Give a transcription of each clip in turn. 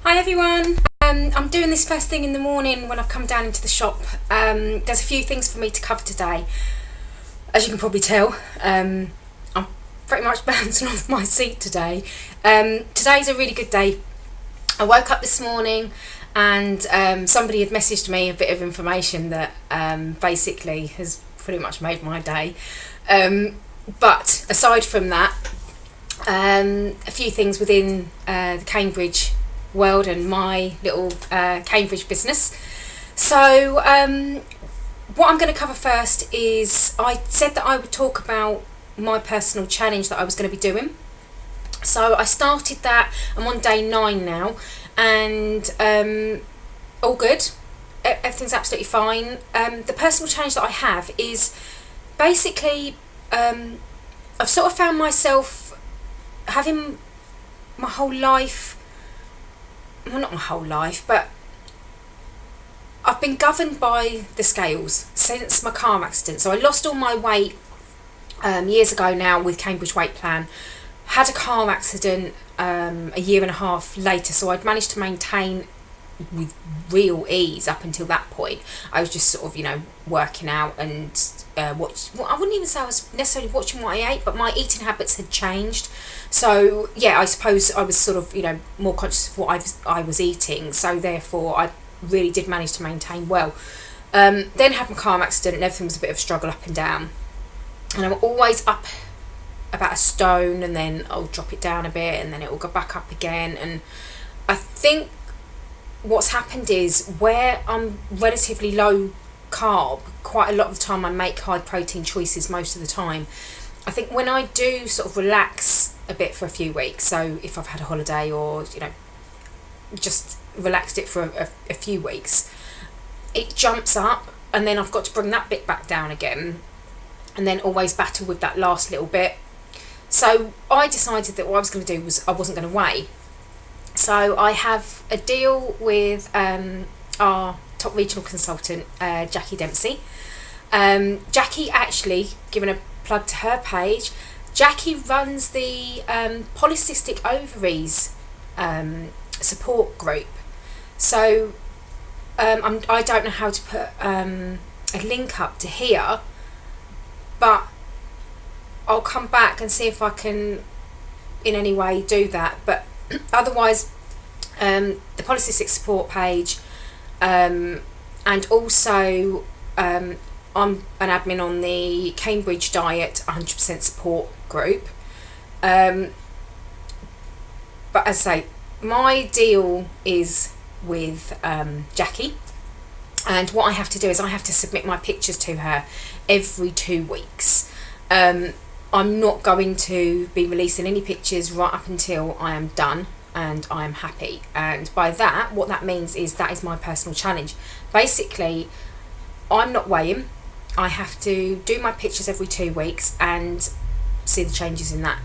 Hi everyone. I'm doing this first thing in the morning when I've come down into the shop. There's a few things for me to cover today. As you can probably tell, I'm pretty much bouncing off my seat today. Today's a really good day. I woke up this morning and somebody had messaged me a bit of information that basically has pretty much made my day. But aside from that, a few things within the Cambridge world and my little Cambridge business. So what I'm going to cover first is, I said that I would talk about my personal challenge that I was going to be doing. So I started that. I'm on day 9 now, and all good. Everything's absolutely fine. The personal challenge that I have is basically I've sort of found myself having my whole life, well, not my whole life, but I've been governed by the scales since my car accident. So I lost all my weight years ago now with Cambridge Weight Plan. Had a car accident a year and a half later, so I'd managed to maintain with real ease up until that point. I was just sort of, working out and I wouldn't even say I was necessarily watching what I ate, but my eating habits had changed. So yeah, I suppose I was sort of more conscious of what I was eating, so therefore I really did manage to maintain well. Then had my car accident and everything was a bit of a struggle up and down, and I'm always up about a stone, and then I'll drop it down a bit and then it will go back up again. And I think what's happened is, where I'm relatively low carb, quite a lot of the time I make high protein choices most of the time. I think when I do sort of relax a bit for a few weeks, so if I've had a holiday or just relaxed it for a few weeks, it jumps up, and then I've got to bring that bit back down again, and then always battle with that last little bit. So I decided that what I was going to do was I wasn't going to weigh. So I have a deal with our top regional consultant, Jackie Dempsey. Jackie, actually, giving a plug to her page, Jackie runs the polycystic ovaries support group. So I don't know how to put a link up to here, but I'll come back and see if I can in any way do that. But otherwise, the polycystic support page, and also I'm an admin on the Cambridge Diet 100% support group. But as I say, my deal is with Jackie, and what I have to do is I have to submit my pictures to her every 2 weeks. I'm not going to be releasing any pictures right up until I am done and I am happy. And by that, what that means is that is my personal challenge. Basically, I'm not weighing. I have to do my pictures every 2 weeks and see the changes in that.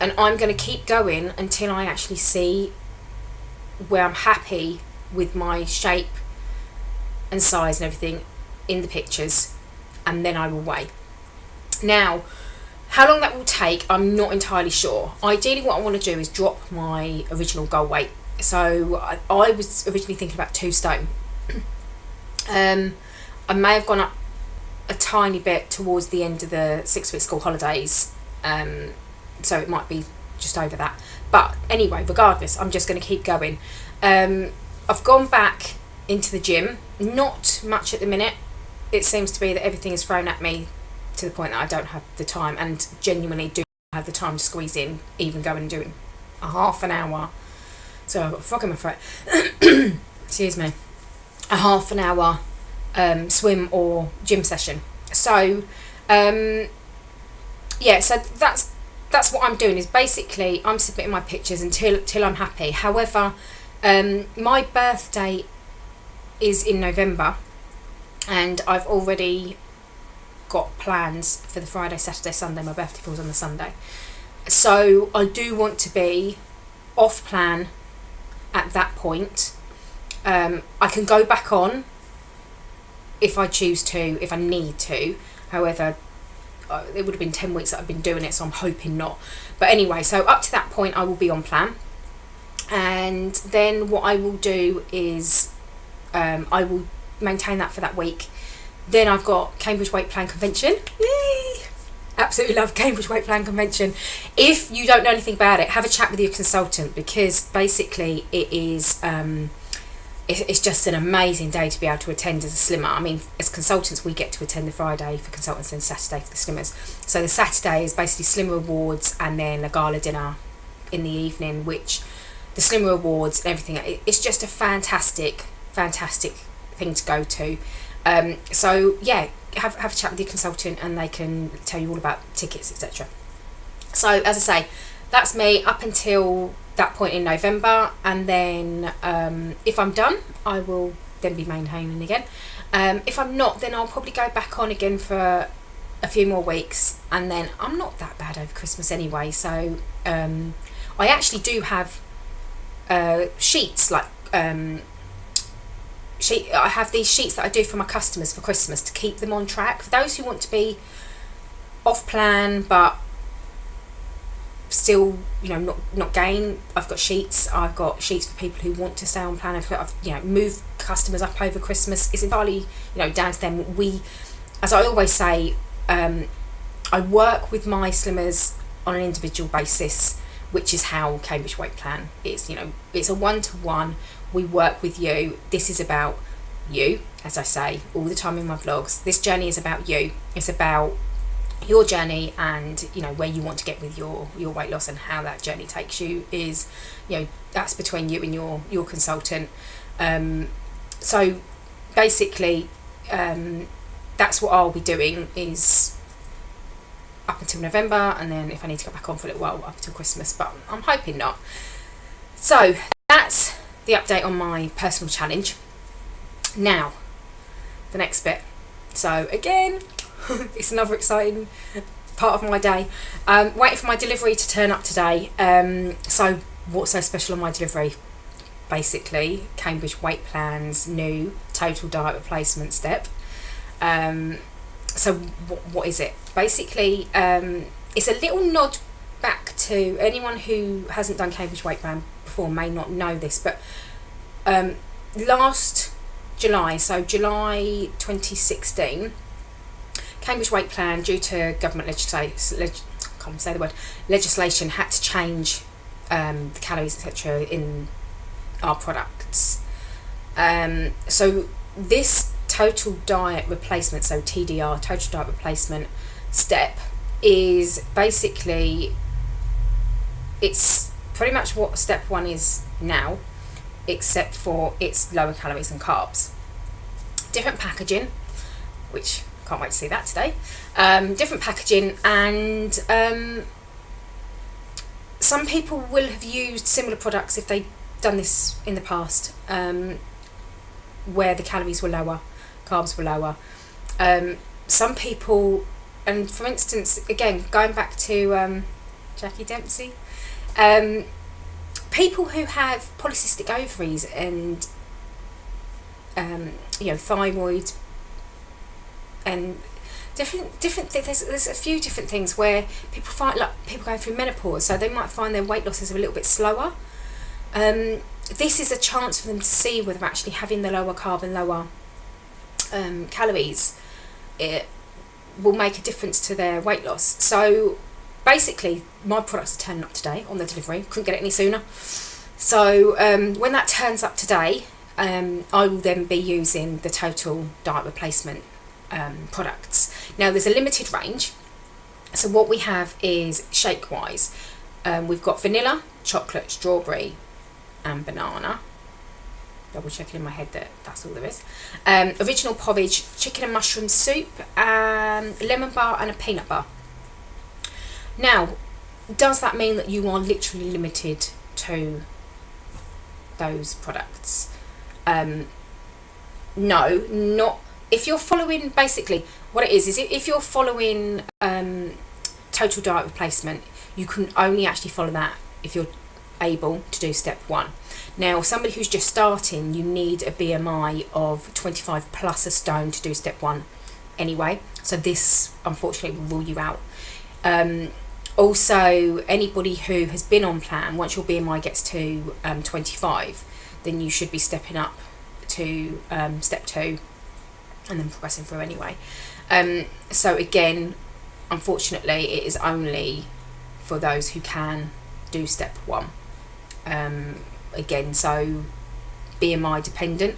And I'm going to keep going until I actually see where I'm happy with my shape and size and everything in the pictures, and then I will weigh. Now, how long that will take, I'm not entirely sure. Ideally, what I want to do is drop my original goal weight. So I was originally thinking about 2 stone. I may have gone up a tiny bit towards the end of the 6-week school holidays, so it might be just over that. But anyway, regardless, I'm just going to keep going. I've gone back into the gym, not much at the minute. It seems to be that everything is thrown at me to the point that I don't have the time, and genuinely do have the time to squeeze in, even going and doing a half an hour. So I've got a frog in my throat. Excuse me. A half an hour swim or gym session. So yeah, so that's what I'm doing, is basically I'm submitting my pictures until I'm happy. However, my birthday is in November, and I've already got plans for the Friday, Saturday, Sunday. My birthday falls on the Sunday, so I do want to be off plan at that point. I can go back on if I choose to, if I need to. However, it would have been 10 weeks that I've been doing it, so I'm hoping not. But anyway, so up to that point I will be on plan. And then what I will do is I will maintain that for that week. Then I've got Cambridge Weight Plan Convention. Yay! Absolutely love Cambridge Weight Plan Convention. If you don't know anything about it, have a chat with your consultant, because basically it is it's just an amazing day to be able to attend as a slimmer. I mean, as consultants, we get to attend the Friday for consultants and Saturday for the slimmers. So the Saturday is basically Slimmer Awards and then a gala dinner in the evening, which the Slimmer Awards and everything, it's just a fantastic thing to go to. So yeah, have a chat with your consultant and they can tell you all about tickets, etc. So as I say, that's me up until that point in November, and then if I'm done, I will then be maintaining again. If I'm not, then I'll probably go back on again for a few more weeks, and then I'm not that bad over Christmas anyway. So I actually do have sheets, like I have these sheets that I do for my customers for Christmas to keep them on track. For those who want to be off plan but still, not gain, I've got sheets. I've got sheets for people who want to stay on plan. I've moved customers up over Christmas. It's entirely down to them. We, as I always say, I work with my slimmers on an individual basis, which is how Cambridge Weight Plan is. It's a one-to-one. We work with you. This is about you, as I say all the time in my vlogs. This journey is about you. It's about your journey, and where you want to get with your weight loss, and how that journey takes you is that's between you and your consultant. So basically that's what I'll be doing, is up until November, and then if I need to go back on for a little while, up until Christmas, but I'm hoping not. So that's the update on my personal challenge. Now the next bit. So again, it's another exciting part of my day. Waiting for my delivery to turn up today. So what's so special on my delivery? Basically, Cambridge Weight Plan's new total diet replacement step. So what is it? Basically, it's a little nod back to anyone who hasn't done Cambridge Weight Plan before may not know this, but last July, so July 2016, Cambridge Weight Plan, due to government legislation, had to change the calories, etc., in our products. So this total diet replacement, so TDR, total diet replacement step, is basically, it's pretty much what step 1 is now, except for it's lower calories and carbs. Different packaging, which can't wait to see that today. Different packaging, and some people will have used similar products if they've done this in the past, where the calories were lower, carbs were lower. Some people, and for instance, again going back to Jackie Dempsey, people who have polycystic ovaries and thyroid, and different there's a few different things where people find, like people going through menopause, so they might find their weight loss is a little bit slower. This is a chance for them to see whether actually having the lower carb and lower calories, it will make a difference to their weight loss. So basically my products are turning up today on the delivery, couldn't get it any sooner. So when that turns up today, I will then be using the total diet replacement products. Now there's a limited range, so what we have is shake wise, we've got vanilla, chocolate, strawberry and banana. Double checking in my head that that's all there is. Original porridge, chicken and mushroom soup, lemon bar and a peanut bar. Now, does that mean that you are literally limited to those products? No, not if you're following. Basically what it is if you're following total diet replacement, you can only actually follow that if you're able to do step 1. Now somebody who's just starting, you need a BMI of 25 plus a stone to do step 1 anyway, so this unfortunately will rule you out. Also, anybody who has been on plan, once your BMI gets to 25, then you should be stepping up to step 2 and then progressing through anyway. So again, unfortunately, it is only for those who can do step 1. Again, so BMI dependent,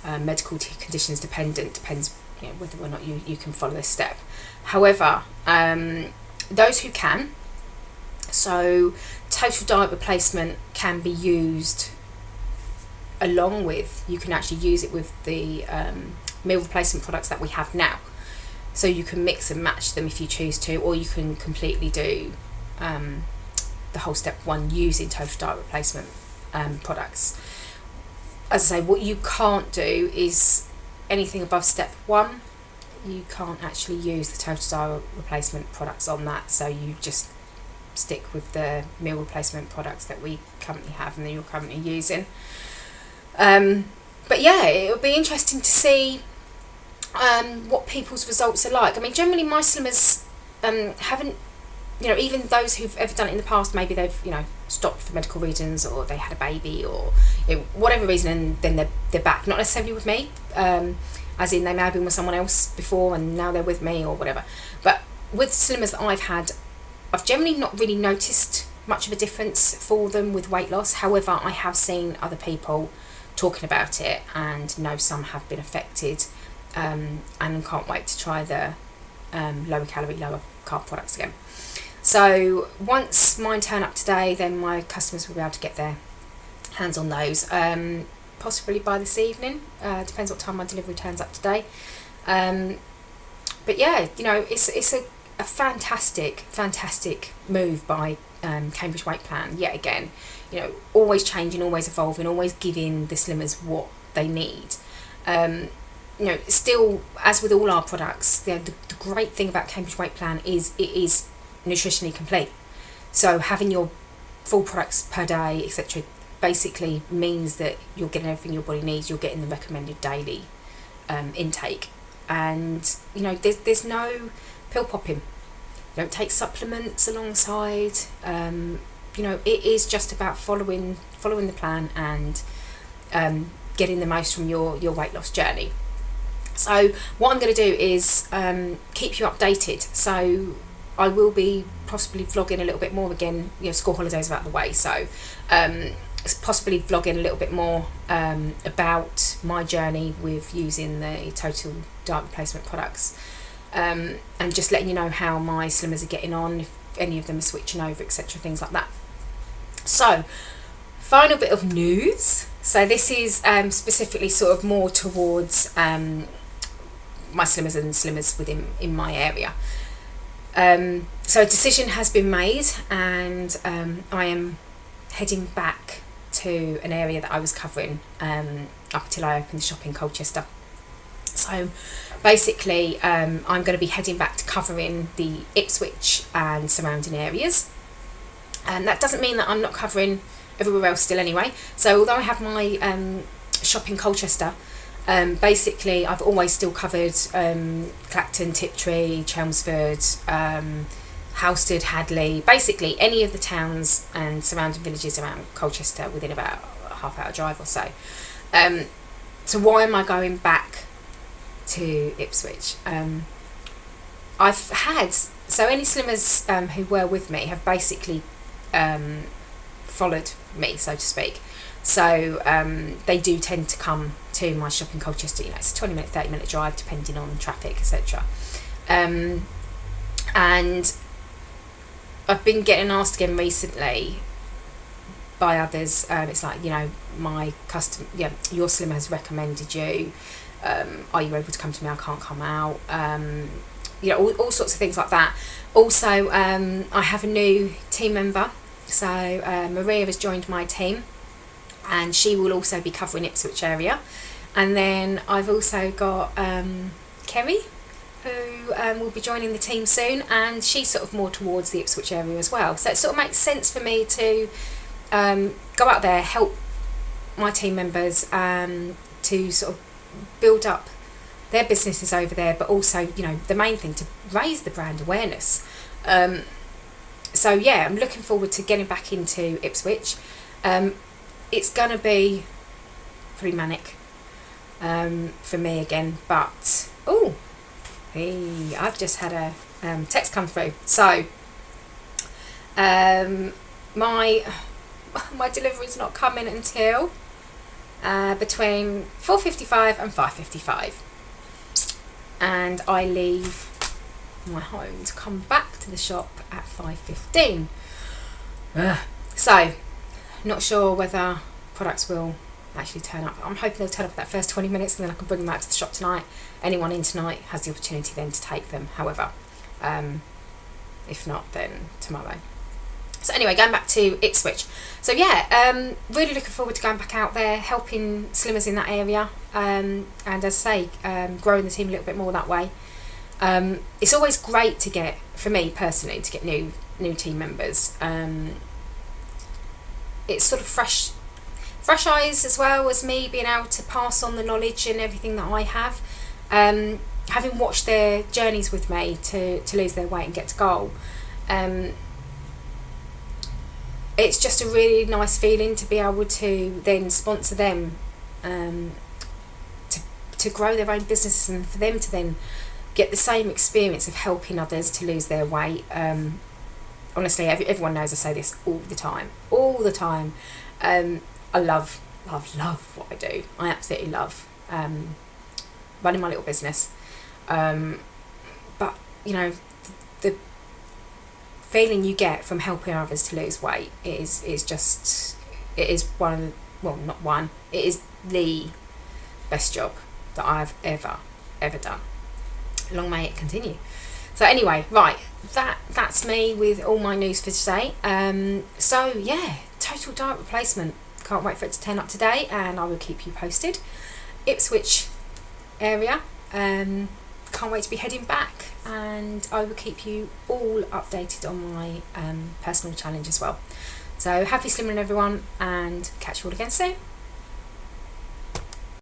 medical conditions dependent, depends, you know, whether or not you can follow this step. However, those who can, so total diet replacement can be used along with, you can actually use it with the meal replacement products that we have now. So you can mix and match them if you choose to, or you can completely do the whole step 1 using total diet replacement products. As I say, what you can't do is anything above step 1. You can't actually use the total diet replacement products on that, so you just stick with the meal replacement products that we currently have and that you're currently using. But yeah, it would be interesting to see what people's results are like. I mean, generally my slimmers haven't, you know, even those who've ever done it in the past, maybe they've, you know, stopped for medical reasons, or they had a baby, or, you know, whatever reason, and then they're back. Not necessarily with me, as in they may have been with someone else before and now they're with me or whatever. But with slimmers that I've had, I've generally not really noticed much of a difference for them with weight loss. However, I have seen other people talking about it and know some have been affected, and can't wait to try the lower calorie, lower carb products again. So once mine turn up today, then my customers will be able to get their hands on those, possibly by this evening. Depends what time my delivery turns up today. But yeah, you know, it's a fantastic move by Cambridge Weight Plan yet again. You know, always changing, always evolving, always giving the slimmers what they need. You know, still, as with all our products, you know, the great thing about Cambridge Weight Plan is it is nutritionally complete. So having your full products per day, etc., basically means that you're getting everything your body needs. You're getting the recommended daily intake, and you know, there's no pill popping. You don't take supplements alongside. You know, it is just about following the plan and getting the most from your weight loss journey. So what I'm going to do is keep you updated. So I will be possibly vlogging a little bit more again. You know, school holidays are out of the way, so possibly vlogging a little bit more about my journey with using the total diet replacement products, and just letting you know how my slimmers are getting on, if any of them are switching over, etc., things like that. So final bit of news. So this is specifically sort of more towards my slimmers and slimmers in my area. So a decision has been made, and I am heading back to an area that I was covering up until I opened the shop in Colchester. So basically I'm going to be heading back to covering the Ipswich and surrounding areas, and that doesn't mean that I'm not covering everywhere else still anyway. So although I have my shop in Colchester, basically I've always still covered Clacton, Tiptree, Chelmsford, Halstead, Hadley, basically any of the towns and surrounding villages around Colchester within about a half-hour drive or so. So why am I going back to Ipswich? I've had, so any slimmers who were with me have basically followed me, so to speak. So they do tend to come to my shop in Colchester. You know, it's a 20-minute, 30-minute drive depending on traffic, etc. And I've been getting asked again recently by others. It's like, you know, your slimmer has recommended you. Are you able to come to me? I can't come out. You know, all sorts of things like that. Also, I have a new team member. So Maria has joined my team, and she will also be covering Ipswich area. And then I've also got Kerry, who will be joining the team soon, and she's sort of more towards the Ipswich area as well. So it sort of makes sense for me to go out there, help my team members to sort of build up their businesses over there, but also, you know, the main thing, to raise the brand awareness. So yeah, I'm looking forward to getting back into Ipswich. It's gonna be pretty manic for me again, but hey, I've just had a text come through. So my delivery's not coming until between 4:55 and 5:55, and I leave my home to come back to the shop at 5:15. So not sure whether products will actually turn up. I'm hoping they'll turn up that first 20 minutes, and then I can bring them out to the shop tonight. Anyone in tonight has the opportunity then to take them, however. If not, then tomorrow. So anyway, going back to Ipswich. So yeah, really looking forward to going back out there, helping slimmers in that area, and as I say, growing the team a little bit more that way. It's always great to get, for me personally, to get new team members. It's sort of fresh eyes, as well as me being able to pass on the knowledge and everything that I have. Having watched their journeys with me to lose their weight and get to goal, it's just a really nice feeling to be able to then sponsor them, to grow their own businesses, and for them to then get the same experience of helping others to lose their weight. Honestly, everyone knows I say this all the time. I love what I do. I absolutely love running my little business. But the feeling you get from helping others to lose weight is the best job that I've ever done. Long may it continue. So anyway, right, that's me with all my news for today. So yeah, total diet replacement. Can't wait for it to turn up today, and I will keep you posted. Ipswich area, can't wait to be heading back, and I will keep you all updated on my personal challenge as well. So happy slimming everyone, and catch you all again soon.